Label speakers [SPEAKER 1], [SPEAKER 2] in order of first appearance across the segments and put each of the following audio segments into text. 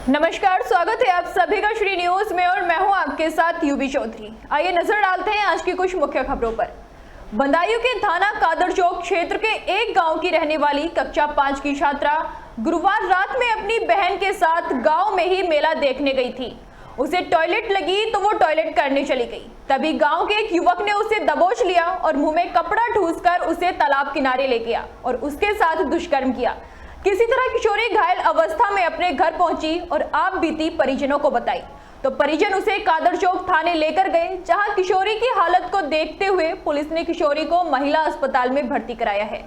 [SPEAKER 1] नमस्कार, स्वागत है आप सभी का श्री न्यूज में और मैं हूं आपके साथ यूबी चौधरी। आइए नजर डालते हैं आज की कुछ मुख्य खबरों पर। बदायूं के थाना कादर चौक क्षेत्र के एक गांव की रहने वाली कक्षा 5 की छात्रा गुरुवार रात में अपनी बहन के साथ गांव में ही मेला देखने गई थी। उसे टॉयलेट लगी तो वो टॉयलेट करने चली गई। तभी गांव के एक युवक ने उसे दबोच लिया और मुंह में कपड़ा ठूसकर उसे तालाब किनारे ले गया और उसके साथ दुष्कर्म किया। किसी तरह किशोरी घायल अवस्था में अपने घर पहुंची और आप बीती परिजनों को बताई तो परिजन उसे कादर चौक थाने लेकर गए, जहां किशोरी की हालत को देखते हुए पुलिस ने किशोरी को महिला अस्पताल में भर्ती कराया है।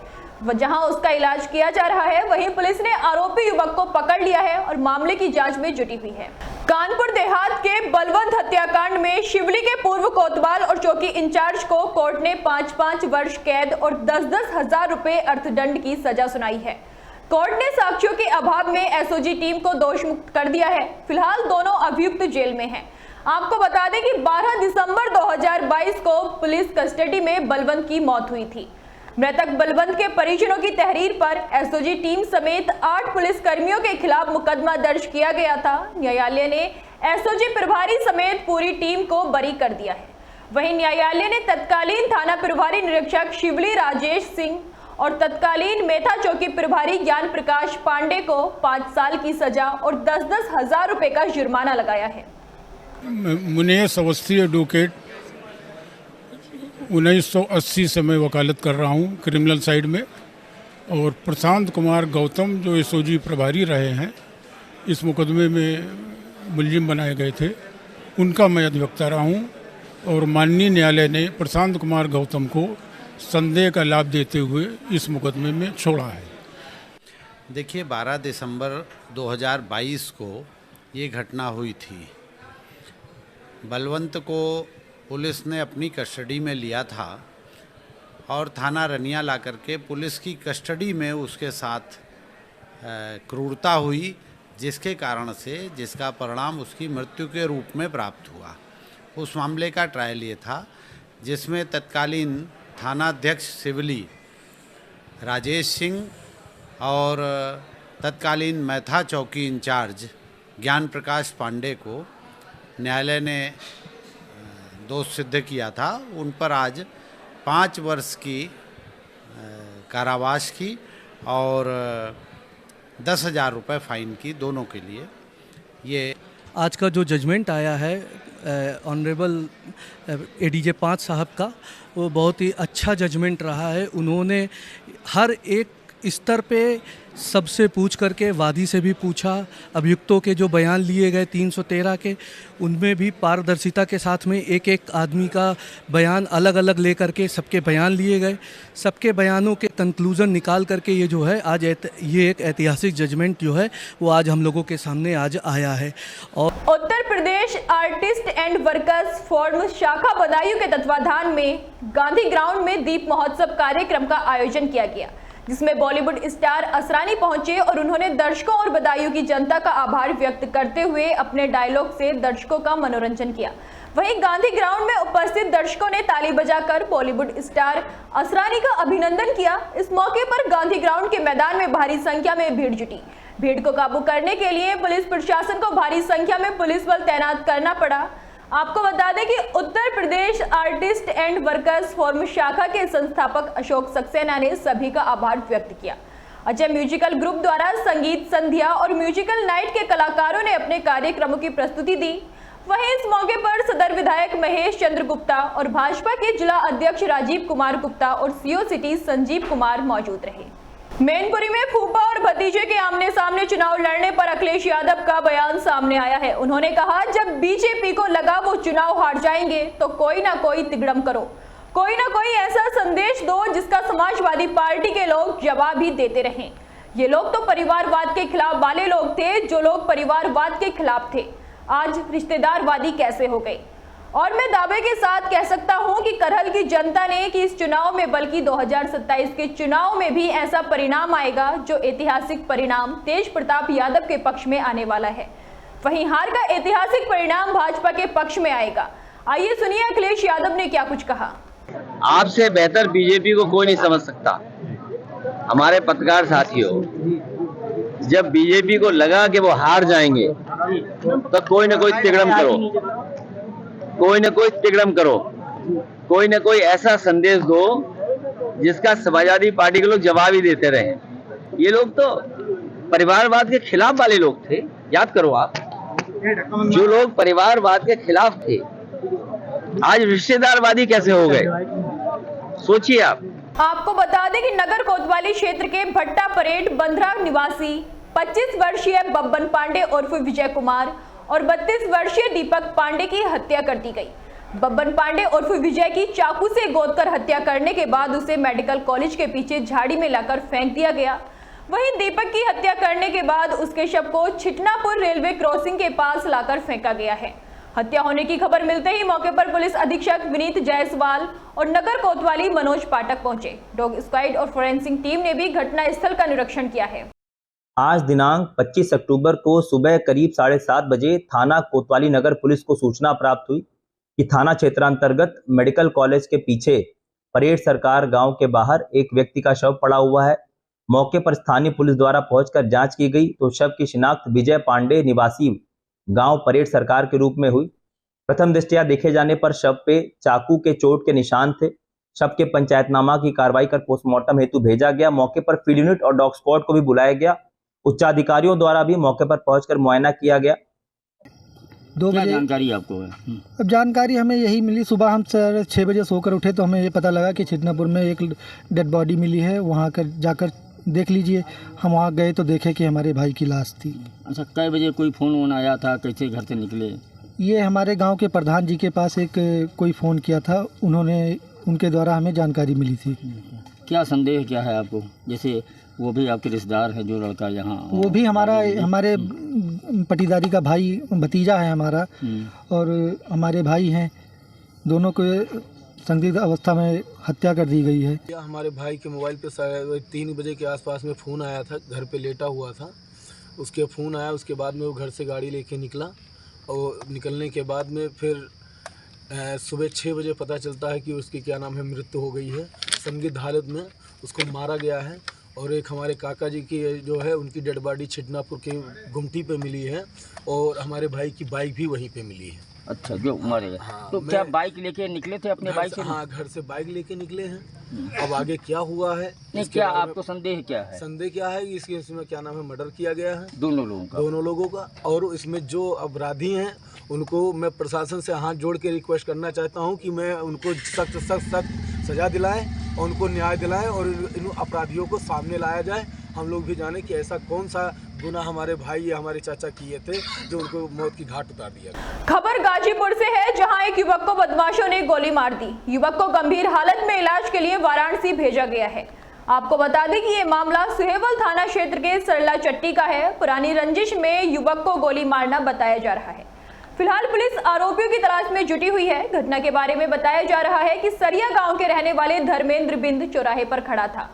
[SPEAKER 1] जहां उसका इलाज किया जा रहा है, वहीं पुलिस ने आरोपी युवक को पकड़ लिया है और मामले की जांच में जुटी हुई है। कानपुर देहात के बलवंत हत्याकांड में शिवली के पूर्व कोतवाल और चौकी इंचार्ज को कोर्ट ने 5-5 वर्ष कैद और 10-10 हजार रुपए अर्थदंड की सजा सुनाई है। कोर्ट ने साक्ष्यों के अभाव में एसओजी टीम को दोष मुक्त कर दिया है। फिलहाल दोनों अभियुक्त जेल में हैं। आपको बता दें कि 12 दिसंबर 2022 को पुलिस कस्टडी में बलवंत की मौत हुई थी। मृतक बलवंत के परिजनों की तहरीर पर एसओजी टीम समेत 8 पुलिस कर्मियों के खिलाफ मुकदमा दर्ज किया गया था। न्यायालय ने एसओजी प्रभारी समेत पूरी टीम को बरी कर दिया है। वहीं न्यायालय ने तत्कालीन थाना प्रभारी निरीक्षक शिवली राजेश सिंह और तत्कालीन मेथा चौकी प्रभारी ज्ञान प्रकाश पांडे को 5 साल की सजा और 10-10 हजार रुपए का जुर्माना लगाया है।
[SPEAKER 2] मुनेश अवस्थी एडवोकेट 1980 से मैं वकालत कर रहा हूँ क्रिमिनल साइड में, और प्रशांत कुमार गौतम जो एसओजी प्रभारी रहे हैं इस मुकदमे में मुलजिम बनाए गए थे, उनका मैं अधिवक्ता रहा हूँ। और माननीय न्यायालय ने प्रशांत कुमार गौतम को संदेह का लाभ देते हुए इस मुकदमे में छोड़ा है।
[SPEAKER 3] देखिए, 12 दिसंबर 2022 को ये घटना हुई थी। बलवंत को पुलिस ने अपनी कस्टडी में लिया था और थाना रनिया ला करके पुलिस की कस्टडी में उसके साथ क्रूरता हुई, जिसके कारण से जिसका परिणाम उसकी मृत्यु के रूप में प्राप्त हुआ। उस मामले का ट्रायल ये था जिसमें तत्कालीन थानाध्यक्ष शिवली राजेश सिंह और तत्कालीन मेथा चौकी इंचार्ज ज्ञान प्रकाश पांडे को न्यायालय ने दोष सिद्ध किया था। उन पर आज 5 वर्ष की कारावास की और 10,000 रुपये फाइन की, दोनों के लिए। ये
[SPEAKER 4] आज का जो जजमेंट आया है ऑनरेबल एडीजे 5 साहब का, वो बहुत ही अच्छा जजमेंट रहा है। उन्होंने हर एक स्तर पे सबसे पूछ करके, वादी से भी पूछा, अभियुक्तों के जो बयान लिए गए 313 के, उनमें भी पारदर्शिता के साथ में एक एक आदमी का बयान अलग अलग लेकर के सबके बयान लिए गए। सबके बयानों के कंक्लूज़न निकाल करके ये जो है आज ये एक ऐतिहासिक जजमेंट जो है वो आज हम लोगों के सामने आज आया है। और
[SPEAKER 1] Uttar Pradesh artist and workers forum शाखा बदायूं के तत्वाधान में गांधी ग्राउंड में दीप महोत्सव कार्यक्रम का आयोजन किया गया, जिसमें बॉलीवुड स्टार असरानी पहुंचे और उन्होंने दर्शकों और बदायूं की जनता का आभार व्यक्त करते हुए अपने डायलॉग से दर्शकों का मनोरंजन किया। वहीं गांधी ग्राउंड में उपस्थित दर्शकों ने ताली बजाकर बॉलीवुड स्टार असरानी का अभिनंदन किया। इस मौके पर गांधी ग्राउंड के मैदान में भारी संख्या में भीड़ जुटी। भीड़ को काबू करने के लिए पुलिस प्रशासन को भारी संख्या में पुलिस बल तैनात करना पड़ा। आपको बता दें कि Uttar Pradesh artist and workers forum शाखा के संस्थापक अशोक सक्सेना ने सभी का आभार व्यक्त किया। अजय म्यूजिकल ग्रुप द्वारा संगीत संध्या और म्यूजिकल नाइट के कलाकारों ने अपने कार्यक्रमों की प्रस्तुति दी। वहीं इस मौके पर सदर विधायक महेश चंद्र गुप्ता और भाजपा के जिला अध्यक्ष राजीव कुमार गुप्ता और सीओ सिटी संजीव कुमार मौजूद रहे। मैनपुरी में फूफा और भतीजे के आमने सामने चुनाव लड़ने पर अखिलेश यादव का बयान सामने आया है। उन्होंने कहा, जब बीजेपी को लगा वो चुनाव हार जाएंगे तो कोई ना कोई तिगड़म करो, कोई ना कोई ऐसा संदेश दो जिसका समाजवादी पार्टी के लोग जवाब ही देते रहें। ये लोग तो परिवारवाद के खिलाफ वाले लोग थे, जो लोग परिवारवाद के खिलाफ थे आज रिश्तेदारवादी कैसे हो गए। और मैं दावे के साथ कह सकता हूं कि करहल की जनता ने कि इस चुनाव में, बल्कि 2027 के चुनाव में भी ऐसा परिणाम आएगा जो ऐतिहासिक परिणाम तेज प्रताप यादव के पक्ष में आने वाला है। वहीं हार का ऐतिहासिक परिणाम भाजपा के पक्ष में आएगा। आइए सुनिए अखिलेश यादव ने क्या कुछ कहा।
[SPEAKER 5] आपसे बेहतर बीजेपी को कोई नहीं समझ सकता। हमारे पत्रकार साथियों, जब बीजेपी को लगा कि वो हार जाएंगे तो कोई ना कोई तिकड़म करो, कोई ना कोई तिकड़म करो, कोई ना कोई ऐसा संदेश दो जिसका समाजवादी पार्टी के लोग जवाब ही देते रहे। ये लोग तो परिवारवाद के खिलाफ वाले लोग थे, याद करो आप। जो लोग परिवारवाद के खिलाफ थे आज रिश्तेदारवादी कैसे हो गए, सोचिए आप।
[SPEAKER 1] आपको बता दें कि नगर कोतवाली क्षेत्र के भट्टा परेड बंधरा निवासी 25 वर्षीय बब्बन पांडे उर्फ विजय कुमार और 32 वर्षीय दीपक पांडे की हत्या कर दी गई। बब्बन पांडे उर्फ विजय की चाकू से गोदकर हत्या करने के बाद उसे मेडिकल कॉलेज के पीछे झाड़ी में लाकर फेंक दिया गया। वहीं दीपक की हत्या करने के बाद उसके शव को छिटनापुर रेलवे क्रॉसिंग के पास लाकर फेंका गया है। हत्या होने की खबर मिलते ही मौके पर पुलिस अधीक्षक विनीत जायसवाल और नगर कोतवाली मनोज पाठक पहुंचे। डॉग स्क्वाड और फोरेंसिक टीम ने भी घटना स्थल का निरीक्षण किया है।
[SPEAKER 6] आज दिनांक 25 अक्टूबर को सुबह करीब 7:30 बजे थाना कोतवाली नगर पुलिस को सूचना प्राप्त हुई कि थाना क्षेत्रांतर्गत मेडिकल कॉलेज के पीछे परेड सरकार गांव के बाहर एक व्यक्ति का शव पड़ा हुआ है। मौके पर स्थानीय पुलिस द्वारा पहुंचकर जांच की गई तो शव की शिनाख्त विजय पांडे निवासी गांव परेड सरकार के रूप में हुई। प्रथम दृष्टया देखे जाने पर शव पे चाकू के चोट के निशान थे। शव के पंचायतनामा की कार्रवाई कर पोस्टमार्टम हेतु भेजा गया। मौके पर फील्ड यूनिट और डॉग स्क्वाड को भी बुलाया गया। उच्चाधिकारियों द्वारा भी मौके पर पहुंचकर मुआयना किया गया।
[SPEAKER 7] 2 बजे
[SPEAKER 8] जानकारी आपको है?
[SPEAKER 7] अब जानकारी हमें यही मिली, सुबह हम 6 बजे सोकर उठे तो हमें ये पता लगा कि छिटनापुर में एक डेड बॉडी मिली है, वहाँ कर जाकर देख लीजिए। हम वहाँ गए तो देखे कि हमारे भाई की लाश थी।
[SPEAKER 8] अच्छा, कै बजे कोई फ़ोन आया था, कैसे घर से निकले?
[SPEAKER 7] ये हमारे गांव के प्रधान जी के पास एक कोई फ़ोन किया था, उनके द्वारा हमें जानकारी मिली थी।
[SPEAKER 8] क्या संदेह क्या है आपको? जैसे वो भी आपके रिश्तेदार है जो लड़का यहाँ,
[SPEAKER 7] वो भी हमारे पटीदारी का भाई भतीजा है हमारा, और हमारे भाई हैं। दोनों को संदिग्ध अवस्था में हत्या कर दी गई है।
[SPEAKER 9] हमारे भाई के मोबाइल पे 3 बजे के आसपास में फ़ोन आया था, घर पे लेटा हुआ था। उसके फ़ोन आया, उसके बाद में वो घर से गाड़ी लेके निकला और निकलने के बाद में फिर सुबह 6 बजे पता चलता है कि उसकी क्या नाम है मृत्यु हो गई है। संदिग्ध हालत में उसको मारा गया है। और एक हमारे काका जी की जो है उनकी डेड बॉडी छिटनापुर के गुमटी पे मिली है और हमारे भाई की बाइक भी वहीं पे मिली है।
[SPEAKER 8] अच्छा, जो मारे गए।
[SPEAKER 9] हाँ,
[SPEAKER 8] तो क्या बाइक लेके निकले थे अपने बाइक से?
[SPEAKER 9] हाँ, घर से बाइक लेके निकले हैं। अब आगे क्या हुआ है
[SPEAKER 8] नहीं, क्या आपको संदेह क्या है?
[SPEAKER 9] संदेह क्या है कि इसमें क्या नाम है मर्डर किया गया है
[SPEAKER 8] दोनों लोगों का। और
[SPEAKER 9] इसमें जो अपराधी हैं उनको मैं प्रशासन से हाथ जोड़ के रिक्वेस्ट करना चाहता हूं कि मैं उनको सख्त सजा दिलाएं और उनको न्याय दिलाएं और इन अपराधियों को सामने लाया जाए। हम लोग भी जाने कि ऐसा कौन सा गुनाह हमारे भाई या हमारे चाचा किए थे जो उनको मौत की घाट उतार दिया।
[SPEAKER 1] खबर गाजीपुर से है, जहां एक युवक को बदमाशों ने गोली मार दी। युवक को गंभीर हालत में इलाज के लिए वाराणसी भेजा गया है। आपको बता दें कि ये मामला सुहेवल थाना क्षेत्र के सरला चट्टी का है। पुरानी रंजिश में युवक को गोली मारना बताया जा रहा है। फिलहाल पुलिस आरोपियों की तलाश में जुटी हुई है। घटना के बारे में बताया जा रहा है कि सरिया गांव के रहने वाले धर्मेंद्र बिंद चौराहे पर खड़ा था।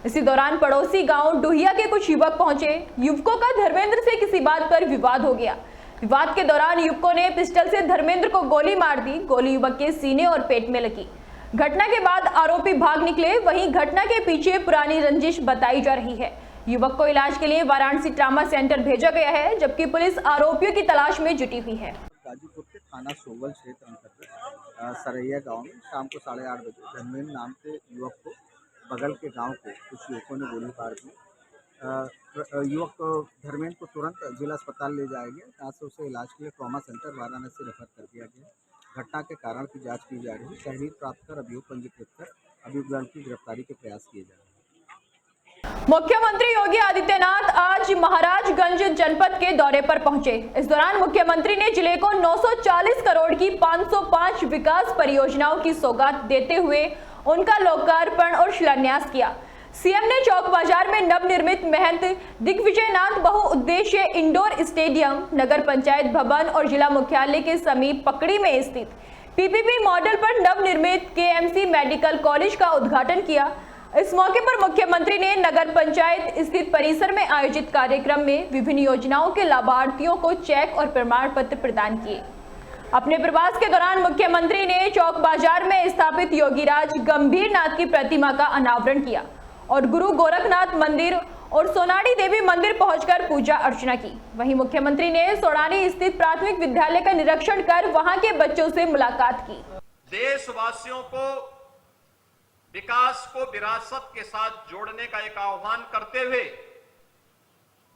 [SPEAKER 1] इसी दौरान पड़ोसी गांव डुहिया के कुछ युवक पहुंचे। युवकों का धर्मेंद्र से किसी बात पर विवाद हो गया। विवाद के दौरान युवकों ने पिस्टल से धर्मेंद्र को गोली मार दी। गोली युवक के सीने और पेट में लगी। घटना के बाद आरोपी भाग निकले। वहीं घटना के पीछे पुरानी रंजिश बताई जा रही है। युवक को इलाज के लिए वाराणसी ट्रामा सेंटर भेजा गया है, जबकि पुलिस आरोपियों की तलाश में जुटी हुई है।
[SPEAKER 10] गाजीपुर के थाना सोवल क्षेत्र अंतर्गत सरैया गांव में शाम को 8:30 बजे धर्मेंद्र नाम के युवक को बगल के गांव के कुछ युवकों ने गोली मार दी। युवक धर्मेंद्र को तुरंत जिला अस्पताल ले जाया गया, जहाँ से उसे इलाज के लिए ट्रॉमा सेंटर वाराणसी रेफर कर दिया गया। घटना के कारण की जांच की जा रही है। तहरीर प्राप्त कर अभियोग पंजीकृत कर अभियुक्त की गिरफ्तारी के प्रयास किए जा रहे हैं।
[SPEAKER 1] मुख्यमंत्री योगी आदित्यनाथ आज महाराजगंज जनपद के दौरे पर पहुंचे। इस दौरान मुख्यमंत्री ने जिले को 940 करोड़ की 505 विकास परियोजनाओं की सौगात देते हुए उनका लोकार्पण और शिलान्यास किया। सीएम ने चौक बाजार में नवनिर्मित महंत दिग्विजयनाथ बहुउद्देशीय इंडोर स्टेडियम, नगर पंचायत भवन और जिला मुख्यालय के समीप पकड़ी में स्थित पीपीपी मॉडल पर नवनिर्मित केएमसी मेडिकल कॉलेज का उद्घाटन किया। इस मौके पर मुख्यमंत्री ने नगर पंचायत स्थित परिसर में आयोजित कार्यक्रम में विभिन्न योजनाओं के लाभार्थियों को चेक और प्रमाण पत्र प्रदान किए। अपने प्रवास के दौरान मुख्यमंत्री ने चौक बाजार में स्थापित योगीराज गंभीरनाथ की प्रतिमा का अनावरण किया और गुरु गोरखनाथ मंदिर और सोनाड़ी देवी मंदिर पहुंचकर पूजा अर्चना की। वहीं मुख्यमंत्री ने सोनाड़ी स्थित प्राथमिक विद्यालय का निरीक्षण कर वहां के बच्चों से मुलाकात की।
[SPEAKER 11] देशवासियों को विकास को विरासत के साथ जोड़ने का एक आह्वान करते हुए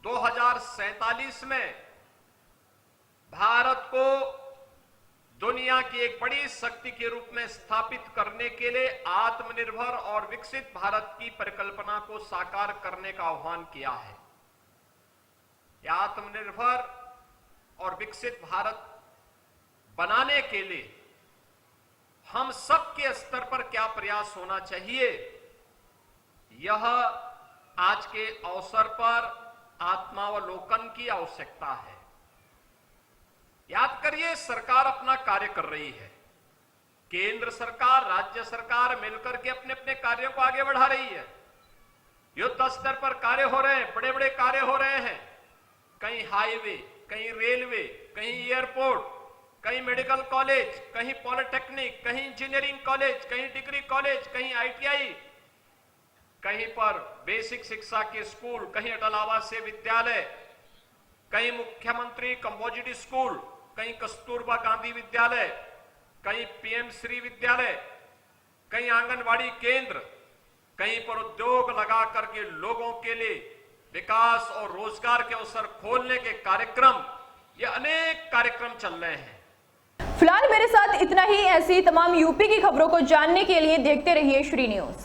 [SPEAKER 11] 2047 में भारत को दुनिया की एक बड़ी शक्ति के रूप में स्थापित करने के लिए आत्मनिर्भर और विकसित भारत की परिकल्पना को साकार करने का आह्वान किया है। यह आत्मनिर्भर और विकसित भारत बनाने के लिए हम सबके स्तर पर क्या प्रयास होना चाहिए, यह आज के अवसर पर आत्मावलोकन की आवश्यकता है। याद करिए, सरकार अपना कार्य कर रही है। केंद्र सरकार, राज्य सरकार मिलकर के अपने अपने कार्यों को आगे बढ़ा रही है। युद्ध स्तर पर कार्य हो रहे हैं, बड़े बड़े कार्य हो रहे हैं। कहीं हाईवे, कहीं रेलवे, कहीं एयरपोर्ट, कहीं मेडिकल कॉलेज, कहीं पॉलिटेक्निक, कहीं इंजीनियरिंग कॉलेज, कहीं डिग्री कॉलेज, कहीं आईटीआई, कहीं पर बेसिक शिक्षा के स्कूल, कहीं अटल आवासीय विद्यालय, कहीं मुख्यमंत्री कंपोजिट स्कूल, कहीं कस्तूरबा गांधी विद्यालय, कहीं पीएम श्री विद्यालय, कहीं आंगनवाड़ी केंद्र, कहीं पर उद्योग लगा करके लोगों के लिए विकास और रोजगार के अवसर खोलने के कार्यक्रम, ये अनेक कार्यक्रम चल रहे हैं।
[SPEAKER 1] फिलहाल मेरे साथ इतना ही। ऐसी तमाम यूपी की खबरों को जानने के लिए देखते रहिए श्री न्यूज।